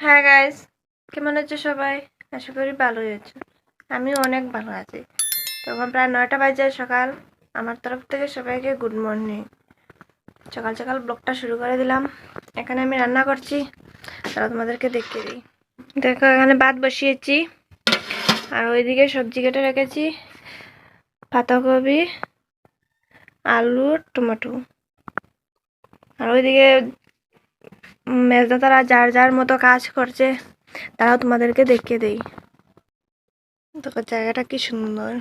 হ্যাঁ গাইস, কেমন আছো সবাই? আশা করি ভালোই আছো। আমি অনেক ভালো আছি। তখন প্রায় 9টা বাজে সকাল। আমার তরফ থেকে সবাইকে গুড মর্নিং। সকাল সকাল ব্লগটা শুরু করে দিলাম। এখানে আমি রান্না করছি, তারা তোমাদেরকে দেখিয়ে দিই। দেখো, এখানে ভাত বসিয়েছি, আর ওইদিকে সবজি কেটে রেখেছি, পাতাকপি, আলু, টমেটো। আর ওইদিকে মেজদা তারা যার যার মতো কাজ করছে, তারাও তোমাদেরকে দেখিয়ে দেই। দেখো জায়গাটা কি সুন্দর।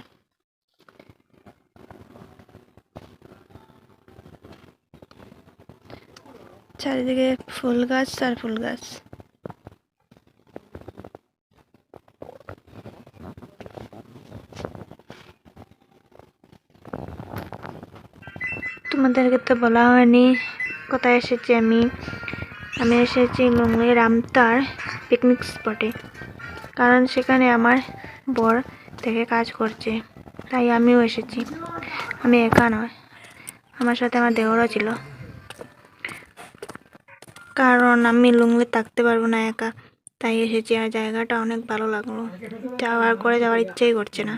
চারিদিকে ফুল গাছ আর ফুল গাছ। তোমাদেরকে তো বলা হয়নি কোথায় এসেছি আমি। এসেছি লুংলি রামতার পিকনিক স্পটে, কারণ সেখানে আমার বর থেকে কাজ করছে, তাই আমিও এসেছি। আমি একা নয়, আমার সাথে আমার দেওরও ছিল, কারণ আমি লুংলি থাকতে পারবো না একা, তাই এসেছি। আর জায়গাটা অনেক ভালো লাগলো, যাওয়ার ইচ্ছেই করছে না।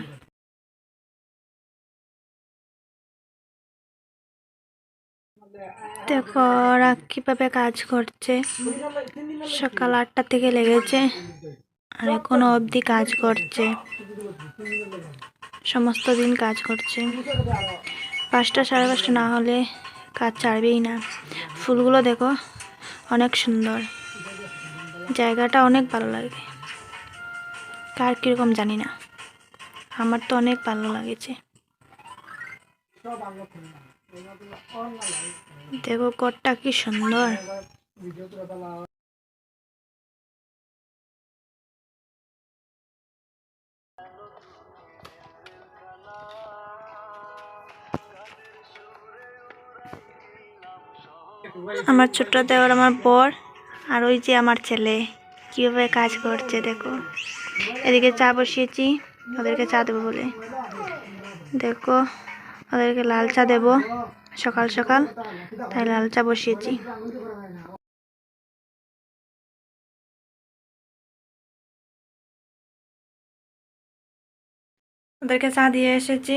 দেখো ওরা কিভাবে কাজ করছে। সকাল 8টা থেকে লেগেছে, আর এখনো অবধি কাজ করছে। সমস্ত দিন কাজ করছে। 5টা, 5:30 না হলে কাজ ছাড়বেই না। ফুলগুলো দেখো, অনেক সুন্দর। জায়গাটা অনেক ভালো লাগে। কার কিরকম জানি না, আমার তো অনেক ভালো লাগেছে। দেখো ঘরটা কি সুন্দর। আমার ছোট্ট দেওর, আমার বর, আর ওই যে আমার ছেলে কিভাবে কাজ করছে দেখো। এদিকে চা বসিয়েছি ওদেরকে চা দেবো বলে। দেখো ওদেরকে লাল চা দেবো সকাল সকাল, তাই লাল চা বসিয়েছি। ওদেরকে চা দিয়ে এসেছি,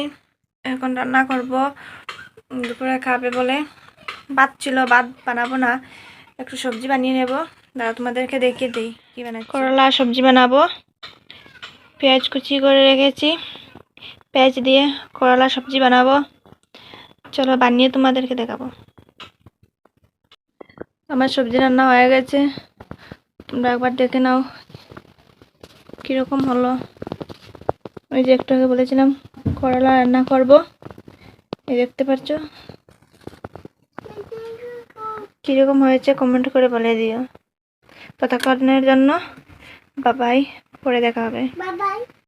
এখন রান্না করব। দুপুরে খাবে বলে ভাত ছিল, ভাত বানাবো না, একটু সবজি বানিয়ে নেব। দাঁড়া তোমাদেরকে দেখিয়ে দিই কি বানাচ্ছি। করলা সবজি বানাবো, পেঁয়াজ কুচি করে রেখেছি, পেঁয়াজ দিয়ে করলা সবজি বানাবো। চলো বানিয়ে তোমাদেরকে দেখাবো। আমার সবজি রান্না হয়ে গেছে, তোমরা একবার দেখে নাও কিরকম হলো। ওই যে একটু আগে বলেছিলাম করলা রান্না করব, এই দেখতে পাচ্ছ কিরকম হয়েছে, কমেন্ট করে বলে দিও। ততক্ষণের জন্য বাবাই, পরে দেখা হবে। বাবাই।